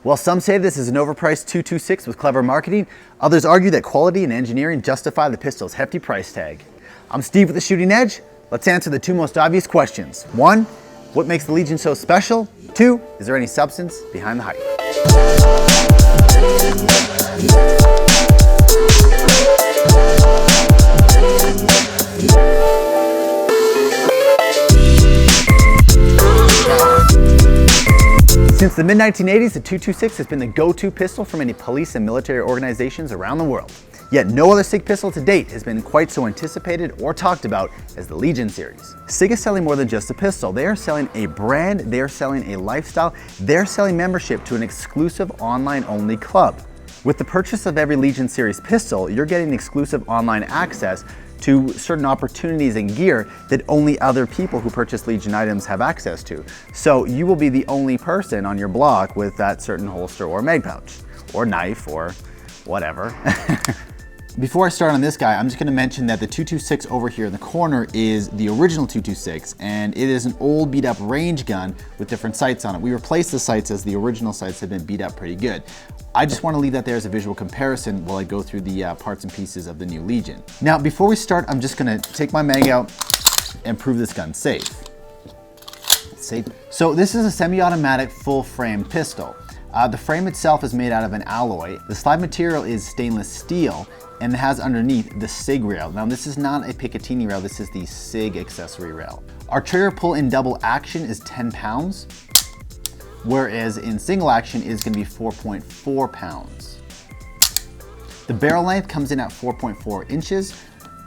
While some say this is an overpriced .226 with clever marketing, others argue that quality and engineering justify the pistol's hefty price tag. I'm Steve with the Shooting Edge. Let's answer the two most obvious questions. 1, what makes the Legion so special? 2, is there any substance behind the hype? Since the mid-1980s, the .226 has been the go-to pistol for many police and military organizations around the world. Yet no other SIG pistol to date has been quite so anticipated or talked about as the Legion series. SIG is selling more than just a pistol. They are selling a brand, they are selling a lifestyle, they're selling membership to an exclusive online-only club. With the purchase of every Legion series pistol, you're getting exclusive online access to certain opportunities and gear that only other people who purchase Legion items have access to. So you will be the only person on your block with that certain holster or mag pouch, or knife, or whatever. Before I start on this guy, I'm just gonna mention that the .226 over here in the corner is the original .226, and it is an old beat up range gun with different sights on it. We replaced the sights as the original sights had been beat up pretty good. I just wanna leave that there as a visual comparison while I go through the parts and pieces of the new Legion. Now, before we start, I'm just gonna take my mag out and prove this gun safe. So this is a semi-automatic full frame pistol. The frame itself is made out of an alloy. The slide material is stainless steel, and it has underneath the SIG rail. Now this is not a Picatinny rail, this is the SIG accessory rail. Our trigger pull in double action is 10 pounds, whereas in single action is gonna be 4.4 pounds. The barrel length comes in at 4.4 inches,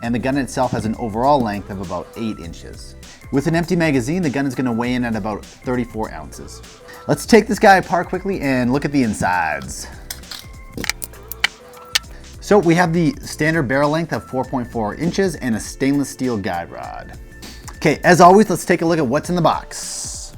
and the gun itself has an overall length of about 8 inches. With an empty magazine, the gun is gonna weigh in at about 34 ounces. Let's take this guy apart quickly and look at the insides. So we have the standard barrel length of 4.4 inches and a stainless steel guide rod. Okay, as always, let's take a look at what's in the box.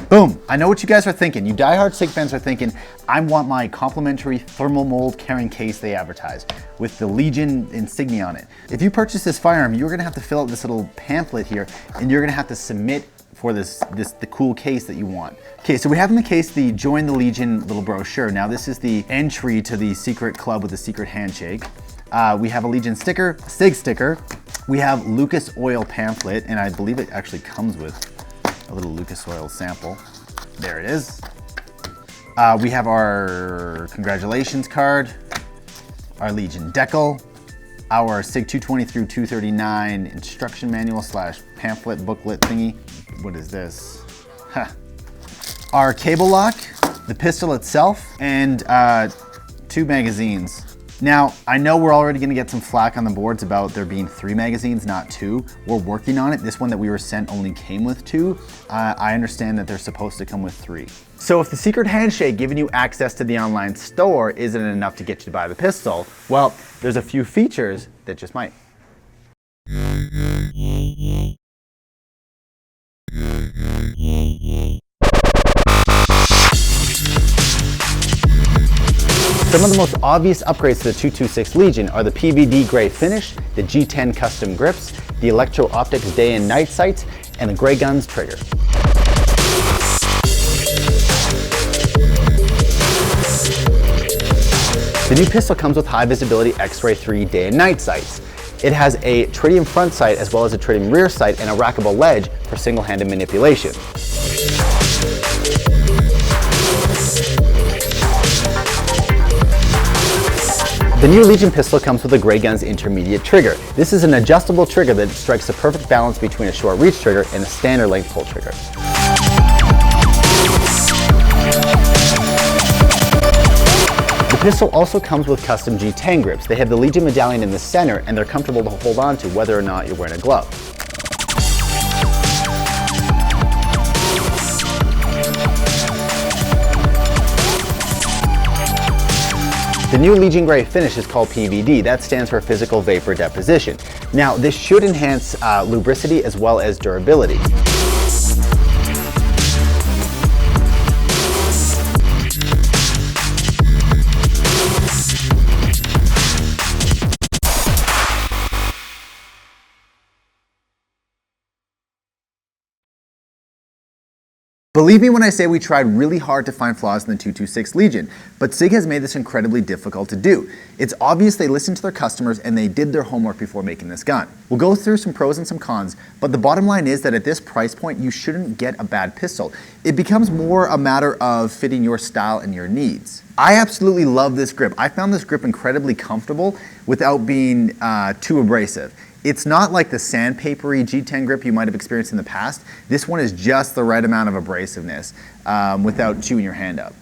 Boom, I know what you guys are thinking. You diehard SIG fans are thinking, I want my complimentary thermal mold carrying case they advertise with the Legion insignia on it. If you purchase this firearm, you're gonna have to fill out this little pamphlet here, and you're gonna have to submit for the cool case that you want. Okay, so we have in the case the Join the Legion little brochure. Now this is the entry to the secret club with the secret handshake. We have a Legion sticker, SIG sticker. We have Lucas Oil pamphlet, and I believe it actually comes with a little Lucas Oil sample. There it is. We have our congratulations card, our Legion decal, our SIG 220 through 239 instruction manual / pamphlet booklet thingy. What is this? Huh. Our cable lock, the pistol itself, and 2 magazines. Now, I know we're already gonna get some flack on the boards about there being 3 magazines, not 2. We're working on it. This one that we were sent only came with 2. I understand that they're supposed to come with 3. So if the secret handshake giving you access to the online store isn't enough to get you to buy the pistol, well, there's a few features that just might. Some of the most obvious upgrades to the .226 Legion are the PVD gray finish, the G10 custom grips, the Electro Optics day and night sights, and the Gray Guns trigger. The new pistol comes with high visibility X-Ray 3 day and night sights. It has a tritium front sight as well as a tritium rear sight and a rackable ledge for single-handed manipulation. The new Legion pistol comes with a Gray Guns intermediate trigger. This is an adjustable trigger that strikes the perfect balance between a short reach trigger and a standard length pull trigger. The pistol also comes with custom G10 grips. They have the Legion medallion in the center, and they're comfortable to hold on to whether or not you're wearing a glove. The new Legion Gray finish is called PVD. That stands for physical vapor deposition. Now, this should enhance lubricity as well as durability. Believe me when I say we tried really hard to find flaws in the 226 Legion, but Sig has made this incredibly difficult to do. It's obvious they listened to their customers and they did their homework before making this gun. We'll go through some pros and some cons, but the bottom line is that at this price point, you shouldn't get a bad pistol. It becomes more a matter of fitting your style and your needs. I absolutely love this grip. I found this grip incredibly comfortable without being too abrasive. It's not like the sandpapery G10 grip you might have experienced in the past. This one is just the right amount of abrasiveness without chewing your hand up.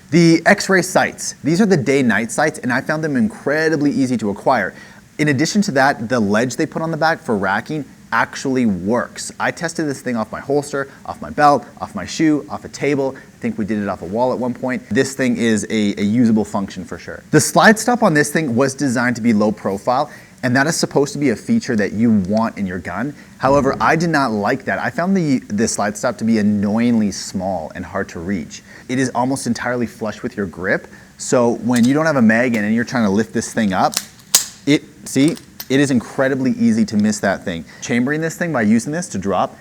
The X-ray sights. These are the day-night sights, and I found them incredibly easy to acquire. In addition to that, the ledge they put on the back for racking actually works. I tested this thing off my holster, off my belt, off my shoe, off a table. I think we did it off a wall at one point. This thing is a usable function for sure. The slide stop on this thing was designed to be low profile, and that is supposed to be a feature that you want in your gun. However, I did not like that. I found the slide stop to be annoyingly small and hard to reach. It is almost entirely flush with your grip, so when you don't have a mag in and you're trying to lift this thing up, it is incredibly easy to miss that thing. Chambering this thing by using this to drop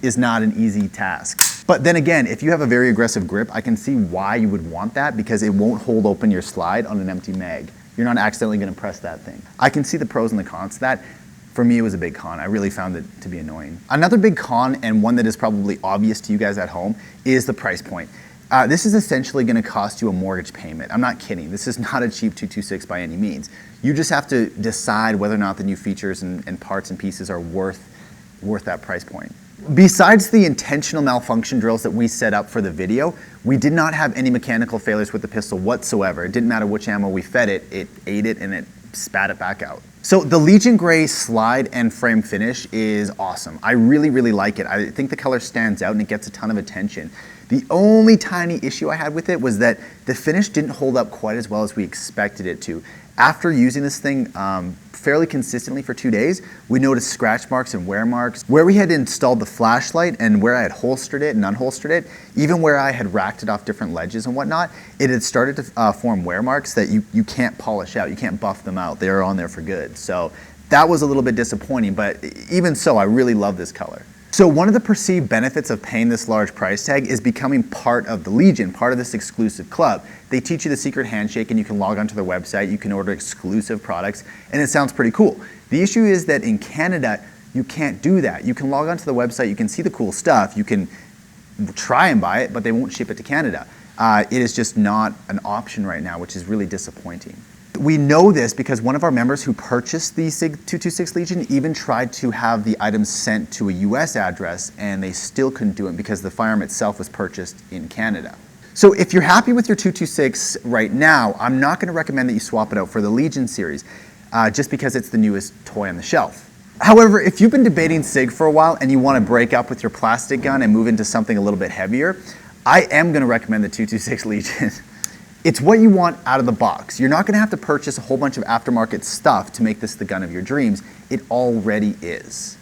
is not an easy task. But then again, if you have a very aggressive grip, I can see why you would want that, because it won't hold open your slide on an empty mag. You're not accidentally going to press that thing. I can see the pros and the cons to that. For me, it was a big con. I really found it to be annoying. Another big con, and one that is probably obvious to you guys at home, is the price point. This is essentially going to cost you a mortgage payment. I'm not kidding. This is not a cheap 226 by any means. You just have to decide whether or not the new features and parts and pieces are worth that price point. Besides the intentional malfunction drills that we set up for the video, we did not have any mechanical failures with the pistol whatsoever. It didn't matter which ammo we fed it, it ate it and it spat it back out. So the Legion Gray slide and frame finish is awesome. I really, really like it. I think the color stands out and it gets a ton of attention. The only tiny issue I had with it was that the finish didn't hold up quite as well as we expected it to. After using this thing fairly consistently for 2 days, we noticed scratch marks and wear marks. Where we had installed the flashlight and where I had holstered it and unholstered it, even where I had racked it off different ledges and whatnot, it had started to form wear marks that you can't polish out, you can't buff them out. They're on there for good. So that was a little bit disappointing, but even so, I really love this color. So one of the perceived benefits of paying this large price tag is becoming part of the Legion, part of this exclusive club. They teach you the secret handshake and you can log onto their website, you can order exclusive products, and it sounds pretty cool. The issue is that in Canada, you can't do that. You can log onto the website, you can see the cool stuff, you can try and buy it, but they won't ship it to Canada. It is just not an option right now, which is really disappointing. We know this because one of our members who purchased the Sig 226 Legion even tried to have the items sent to a US address and they still couldn't do it because the firearm itself was purchased in Canada. So if you're happy with your 226 right now, I'm not going to recommend that you swap it out for the Legion series just because it's the newest toy on the shelf. However, if you've been debating Sig for a while and you want to break up with your plastic gun and move into something a little bit heavier, I am going to recommend the 226 Legion. It's what you want out of the box. You're not going to have to purchase a whole bunch of aftermarket stuff to make this the gun of your dreams. It already is.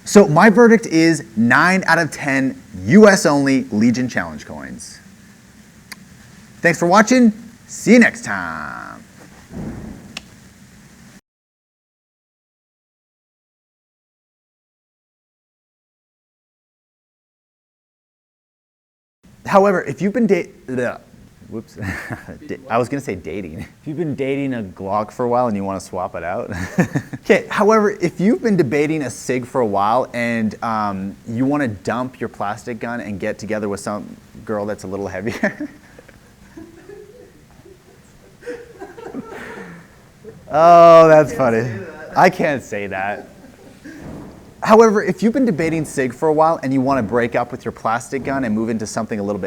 So my verdict is 9 out of 10 US only Legion Challenge coins. Thanks for watching. See you next time. However, if you've been Whoops, I was gonna say dating. If you've been dating a Glock for a while and you wanna swap it out. Okay, however, if you've been debating a Sig for a while and you wanna dump your plastic gun and get together with some girl that's a little heavier. Oh, that's funny. I can't say that. However, if you've been debating Sig for a while and you wanna break up with your plastic gun and move into something a little bit